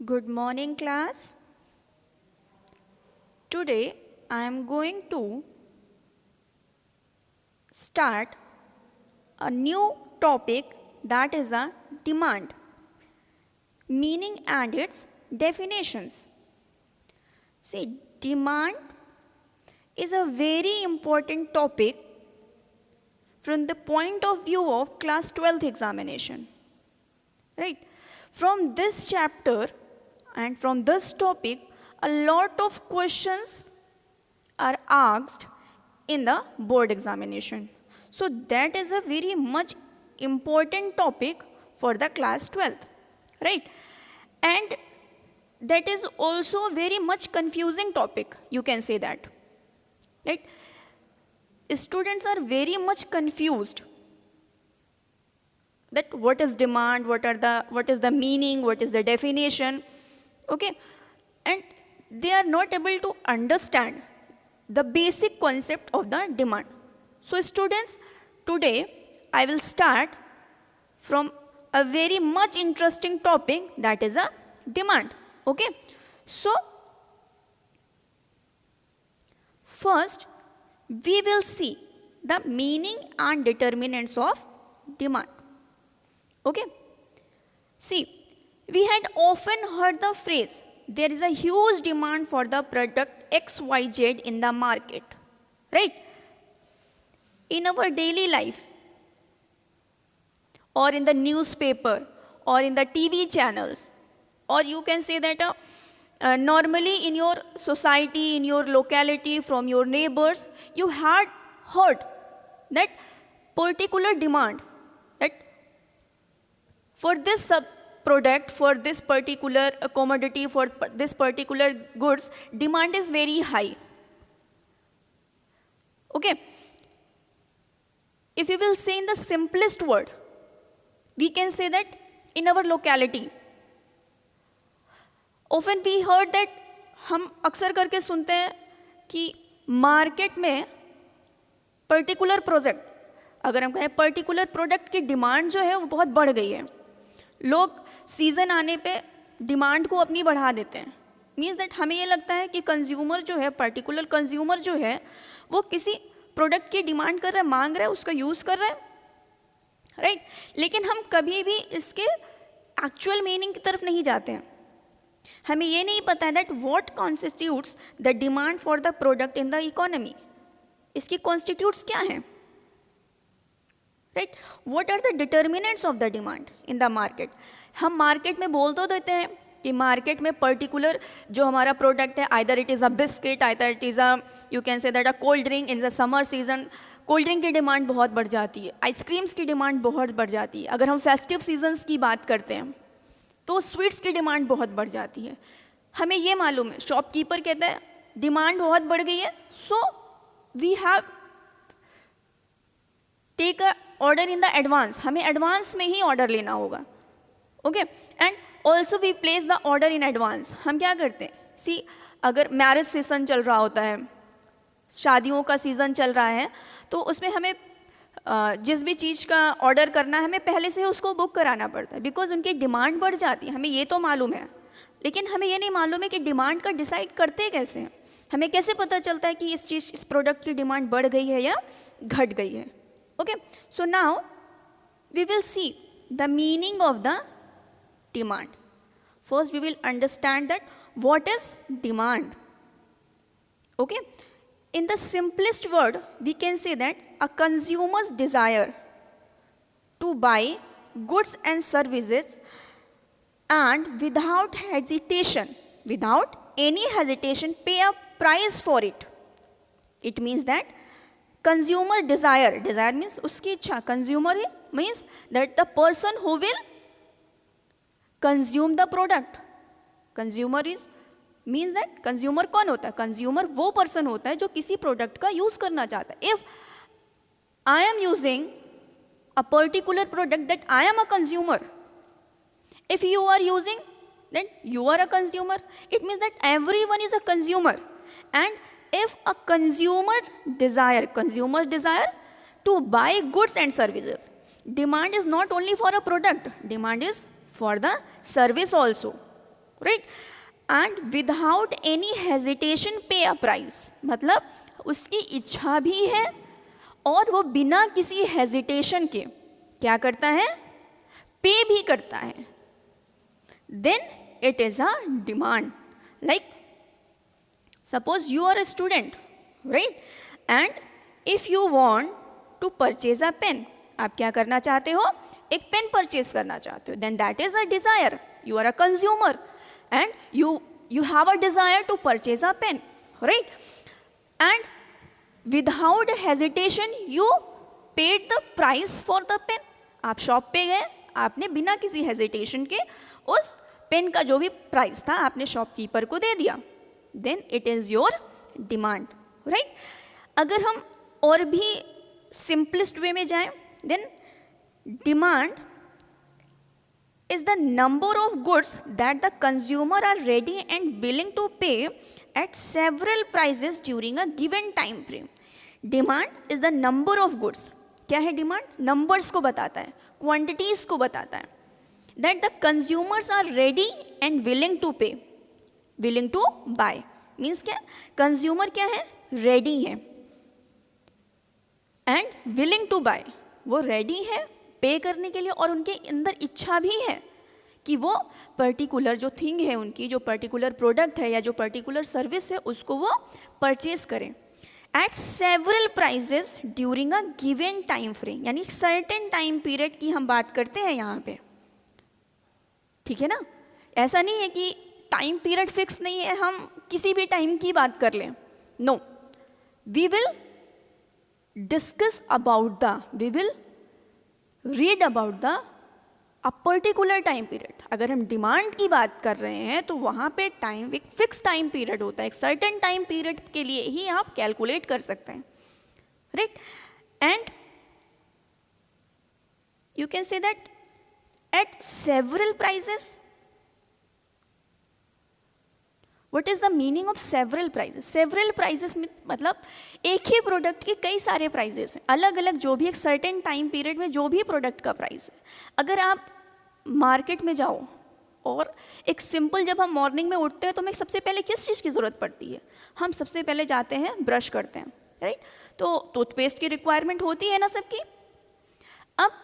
Good morning, class. Today I am going to start a new topic, that is a demand, meaning and its definitions. See, demand is a very important topic from the point of view of class 12th examination. Right? From this chapter and from this topic, a lot of questions are asked in the board examination. So that is a very much important topic for the class 12th, right? And that is also very much confusing topic, you can say that, right? Students are very much confused that what is demand, what is the meaning, what is the definition, okay? And they are not able to understand the basic concept of the demand. So students, today I will start from a very much interesting topic, that is a demand, okay? So first we will see the meaning and determinants of demand, okay? See, we had often heard the phrase, there is a huge demand for the product XYZ in the market, right? In our daily life, or in the newspaper, or in the TV channels, or you can say that normally in your society, in your locality, from your neighbors, you had heard that particular demand, that for this product, for this particular commodity, for this particular goods, demand is very high. Okay. If you will say in the simplest word, we can say that in our locality, often we heard that, हम अक्सर करके सुनते हैं कि market में particular project, अगर हम कहें पर्टिकुलर प्रोडक्ट की डिमांड जो है वो बहुत बढ़ गई है, लोग सीज़न आने पे डिमांड को अपनी बढ़ा देते हैं. मीन्स दैट हमें ये लगता है कि कंज्यूमर जो है, पर्टिकुलर कंज्यूमर जो है, वो किसी प्रोडक्ट की डिमांड कर रहा है, मांग रहा है, उसका यूज़ कर रहा है, राइट? लेकिन हम कभी भी इसके एक्चुअल मीनिंग की तरफ नहीं जाते हैं. हमें ये नहीं पता है that what constitutes the demand for the product in the economy. इसकी कॉन्स्टिट्यूट्स क्या हैं, right? What are the determinants of the demand in the market. हम मार्केट में बोल तो देते हैं कि मार्केट में पर्टिकुलर जो हमारा प्रोडक्ट है, either it is a biscuit, either it is a, you can say that a cold drink. In the summer season cold drink की डिमांड बहुत बढ़ जाती है, आइसक्रीम्स की डिमांड बहुत बढ़ जाती है. अगर हम फेस्टिव सीजन्स की बात करते हैं तो स्वीट्स की डिमांड बहुत बढ़ जाती है. हमें ये मालूम है, शॉपकीपर कहता है डिमांड बहुत बढ़ गई है, so we have take a order in the advance. हमें एडवांस में ही ऑर्डर लेना होगा, okay? And also we place the order in advance. हम क्या करते हैं, सी, अगर मैरिज सीजन चल रहा होता है, शादियों का सीज़न चल रहा है, तो उसमें हमें जिस भी चीज़ का ऑर्डर करना है, हमें पहले से उसको बुक कराना पड़ता है, बिकॉज उनकी डिमांड बढ़ जाती है. हमें ये तो मालूम है, लेकिन हमें ये नहीं मालूम है कि डिमांड का डिसाइड करते कैसे हैं. हमें कैसे पता चलता है कि इस प्रोडक्ट की डिमांड बढ़ गई है या घट गई है, okay? So now we will see the meaning of the demand. First we will understand that what is demand, okay? In the simplest word, we can say that a consumer's desire to buy goods and services and without any hesitation, pay a price for it. It means that consumer desire means uski ichha. Consumer means that the person who will consume the product. Consumer is means that consumer कौन होता है? Consumer वो person होता है जो किसी product का use करना चाहता है. If I am using a particular product, that I am a consumer. If you are using, then you are a consumer. It means that everyone is a consumer. And if a consumer desire to buy goods and services, demand is not only for a product, demand is for the service also. Right, and without any hesitation पे a price, मतलब उसकी इच्छा भी है और वो बिना किसी हेजिटेशन के क्या करता है, पे भी करता है, then it is a demand. Like suppose you are a student, right, and if you want to purchase a pen, आप क्या करना चाहते हो, एक पेन परचेज करना चाहते हो, then that is a desire. You are a consumer and you have a desire to purchase a pen, right, and without hesitation you paid the price for the pen. आप shop पे गए, आपने बिना किसी hesitation के उस pen का जो भी प्राइस था आपने शॉपकीपर को दे दिया, then it is your demand, right. अगर हम और भी सिंपलेस्ट वे में जाएं, then demand is the number of goods that the consumer are ready and willing to pay at several prices during a given time frame. Demand is the number of goods. क्या है demand? Numbers को बताता है, quantities को बताता है. That the consumers are ready and willing to pay, willing to buy means क्या? Consumer क्या है? रेडी है, एंड विलिंग टू बाय, वो रेडी है पे करने के लिए और उनके अंदर इच्छा भी है कि वो पर्टिकुलर जो थिंग है उनकी, जो पर्टिकुलर प्रोडक्ट है या जो पर्टिकुलर सर्विस है उसको वो परचेज करें at several prices during a given time frame. यानी सर्टेन टाइम पीरियड की हम बात करते हैं यहाँ पे, ठीक है ना. ऐसा नहीं है कि टाइम पीरियड फिक्स नहीं है, हम किसी भी टाइम की बात कर लें. No, we will discuss about the, we will read about the a particular time period. अगर हम डिमांड की बात कर रहे हैं तो वहाँ पे टाइम, एक फिक्स टाइम पीरियड होता है, एक सर्टेन टाइम पीरियड के लिए ही आप कैलकुलेट कर सकते हैं, right. And you can say that at several prices. What is the meaning of several prices? Several prices में मतलब एक ही प्रोडक्ट के कई सारे प्राइजेस हैं, अलग अलग, जो भी एक सर्टेन टाइम पीरियड में जो भी प्रोडक्ट का प्राइस है. अगर आप मार्केट में जाओ और एक सिंपल, जब हम मॉर्निंग में उठते हैं तो हमें सबसे पहले किस चीज़ की ज़रूरत पड़ती है? हम सबसे पहले जाते हैं ब्रश करते हैं, राइट. तो टूथपेस्ट की रिक्वायरमेंट होती है ना सबकी. अब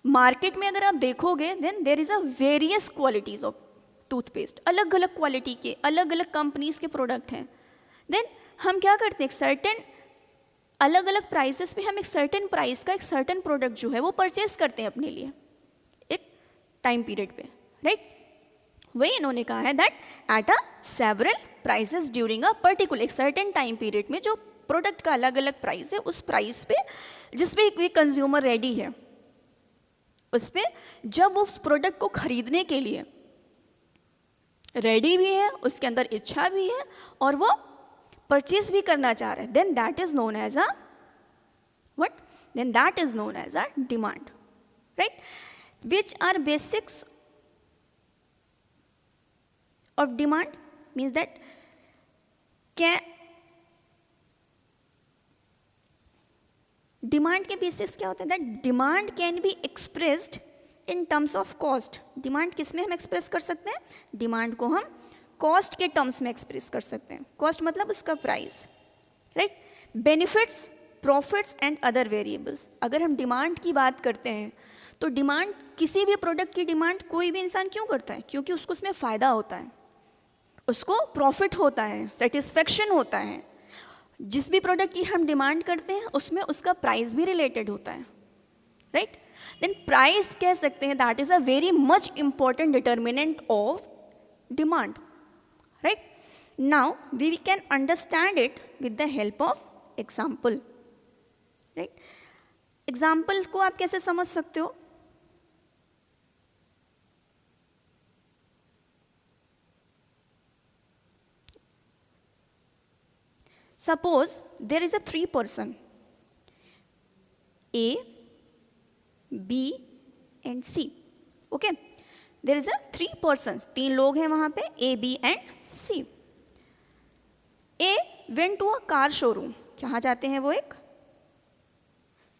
मार्केट में अगर आप देखोगे, then there is a various qualities of toothpaste, अलग अलग क्वालिटी के, अलग अलग कंपनीज के प्रोडक्ट हैं. देन हम क्या करते हैं, एक सर्टेन अलग अलग प्राइसेस पे हम एक सर्टेन प्राइस का एक सर्टेन प्रोडक्ट जो है वो परचेज करते हैं अपने लिए एक टाइम पीरियड पे, राइट. वही इन्होंने कहा है that at a several prices during a particular, एक सर्टेन टाइम पीरियड में जो प्रोडक्ट का अलग अलग प्राइस है, उस प्राइस पे जिस पे कोई कंज्यूमर रेडी है, उस पे जब वो उस प्रोडक्ट को खरीदने के लिए रेडी भी है, उसके अंदर इच्छा भी है और वो परचेज भी करना चाह रहे हैं, then that is known as a what, then that is known as a demand, right. Which are basics of demand means that क्या डिमांड के बेसिस क्या होते हैं, that demand can be expressed in terms of cost. Demand किस में हम express कर सकते हैं? डिमांड को हम कॉस्ट के टर्म्स में एक्सप्रेस कर सकते हैं. कॉस्ट मतलब उसका price, right. Benefits, profits and other variables. अगर हम डिमांड की बात करते हैं तो डिमांड, किसी भी प्रोडक्ट की डिमांड कोई भी इंसान क्यों करता है? क्योंकि उसको उसमें फ़ायदा होता है, उसको प्रॉफिट होता है, सेटिस्फेक्शन होता है. जिस भी प्रोडक्ट की हम डिमांड करते हैं उसमें उसका प्राइस भी रिलेटेड होता है, राइट. देन प्राइस कह सकते हैं that is a very much important determinant of demand, right. Now we can understand it with the help of example, right. Example को आप कैसे समझ सकते हो? Suppose there is a 3 person, A, B and C. Okay, there is a 3 persons, 3 लोग हैं वहाँ पे, A, B and C. A went to a car showroom. कहाँ जाते हैं वो? एक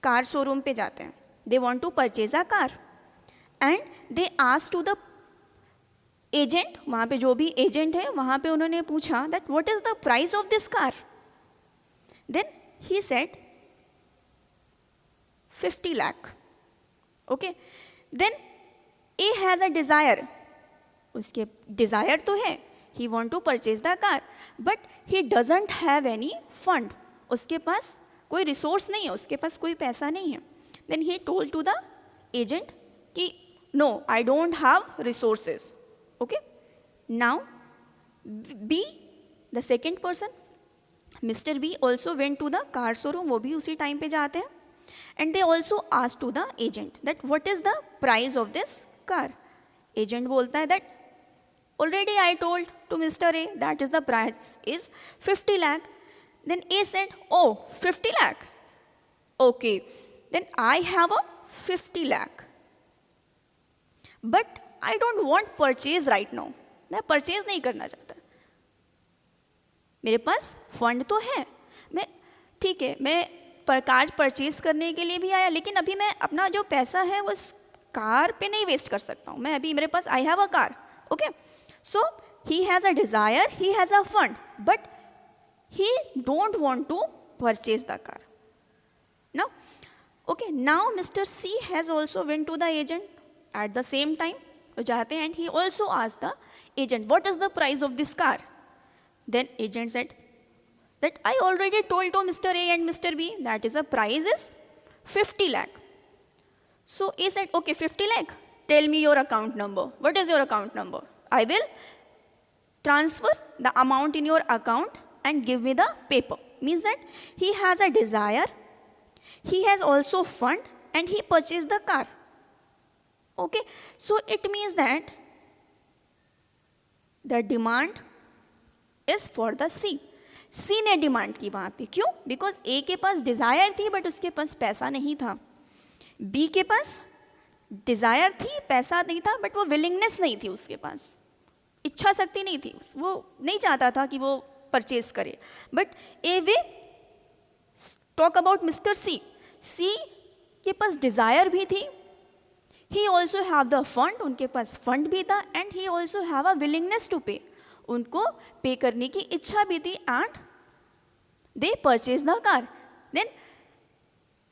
कार शोरूम पे जाते हैं. They want to purchase a car and they asked to the agent, वहाँ पे जो भी एजेंट है वहाँ पे उन्होंने पूछा that what is the price of this car. Then he said 50 lakh. Okay, then A has a desire, उसके डिज़ायर तो है, he want to purchase the car, but he doesn't have any fund, उसके पास कोई resource नहीं है, उसके पास कोई पैसा नहीं है. Then he told to the agent कि no I don't have resources. Okay, now B, the second person, mister B also went to the car showroom, वो भी उसी टाइम पे जाते हैं. And they also asked to the agent that what is the price of this car. Agent बोलता है that already I told to Mr. A that is the price is 50 lakh. Then A said, oh 50 lakh. Okay, then I have a 50 lakh. But I don't want purchase right now. मैं purchase नहीं करना चाहता. मेरे पास fund तो है, मैं ठीक है, मैं कार परचेज करने के लिए भी आया, लेकिन अभी मैं अपना जो पैसा है वो उस कार पे नहीं वेस्ट कर सकता हूँ. मैं अभी, मेरे पास I have a car. Okay, so he has a desire, he has a fund, but he don't want to purchase the car. Now okay, now mister C has also went to the agent at the same time. वो जाते हैं and he also asked the agent what is the price of this car. Then agent said that I already told to Mr. A and Mr. B that is the price is 50 lakh. So A said, okay, 50 lakh, tell me your account number. What is your account number? I will transfer the amount in your account and give me the paper. Means that he has a desire, he has also fund, and he purchased the car. Okay, so it means that the demand is for the C. सी ने demand की वहाँ पे. क्यों? Because ए के पास desire थी but उसके पास पैसा नहीं था. बी के पास डिज़ायर थी, पैसा नहीं था, बट वो विलिंगनेस नहीं थी, उसके पास इच्छा शक्ति नहीं थी, वो नहीं चाहता था कि वो परचेज करे. But a we talk about mister C. C के पास डिज़ायर भी थी, he also have the fund, उनके पास फंड भी था, and he also have a willingness to pay, उनको पे करने की इच्छा भी थी, and they purchase the car. Then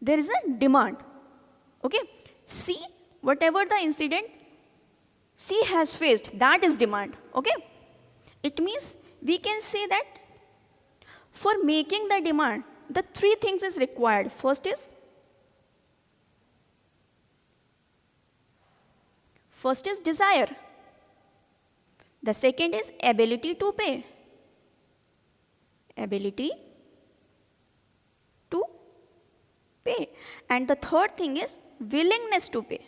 there is a demand. Okay, C whatever the incident C has faced, that is demand. Okay, it means we can say that for making the demand the three things is required. First is desire. The second is ability to pay. Ability to pay. And the third thing is willingness to pay.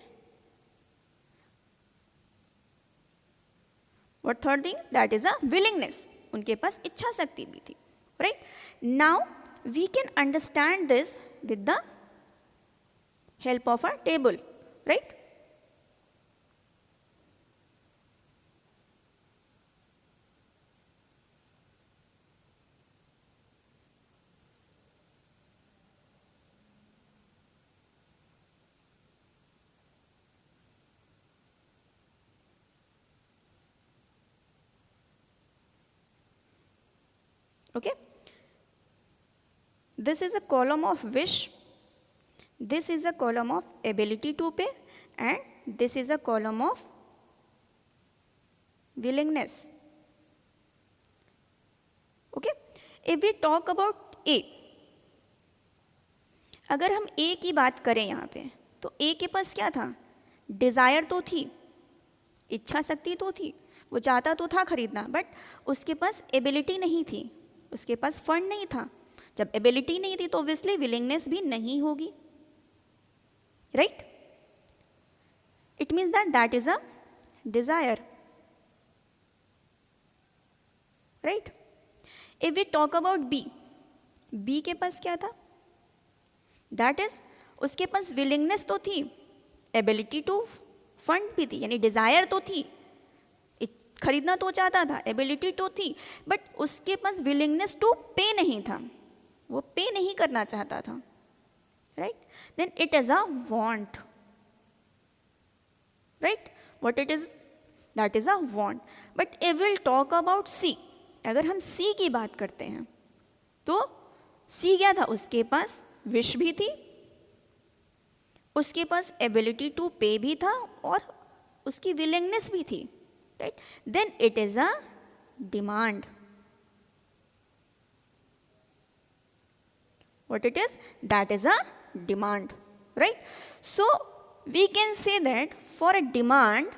What third thing? That is a willingness. उनके पास इच्छा शक्ति भी थी. Right? Now we can understand this with the help of a table. Right? Okay, this is a column of wish, this is a column of ability to pay, and this is a column of willingness. Okay, if we talk about A, अगर हम A की बात करें यहाँ पे, तो A के पास क्या था? डिज़ायर तो थी, इच्छा शक्ति तो थी, वो चाहता तो था खरीदना, बट उसके पास एबिलिटी नहीं थी, उसके पास फंड नहीं था. जब एबिलिटी नहीं थी तो ऑब्वियसली विलिंगनेस भी नहीं होगी. Right? It means that that is a desire. Right? If we talk about B, B के पास क्या था? दैट इज उसके पास विलिंगनेस तो थी, एबिलिटी टू फंड भी थी, यानी डिजायर तो थी, खरीदना तो चाहता था, एबिलिटी तो थी, बट उसके पास विलिंगनेस टू पे नहीं था, वो पे नहीं करना चाहता था. Right? Then it is a want. Right? What it is? That is a want. But if will talk about C, अगर हम सी की बात करते हैं तो सी क्या था, उसके पास विश भी थी, उसके पास एबिलिटी टू पे भी था और उसकी विलिंगनेस भी थी, right. Then it is a demand. What it is? That is a demand, right? So we can say that for a demand,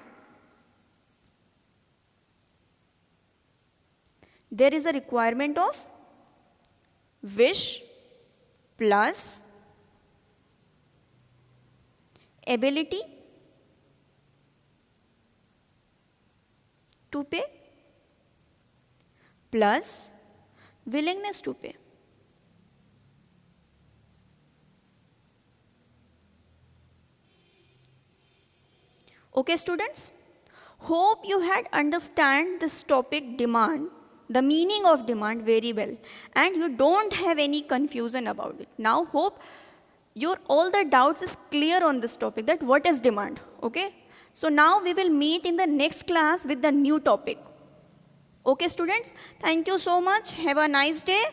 there is a requirement of wish plus ability to pay plus willingness to pay. Okay, students, hope you had understand this topic demand, the meaning of demand very well, and you don't have any confusion about it. Now hope your all the doubts is clear on this topic, that what is demand. Okay, so now we will meet in the next class with the new topic. Okay, students, thank you so much. Have a nice day.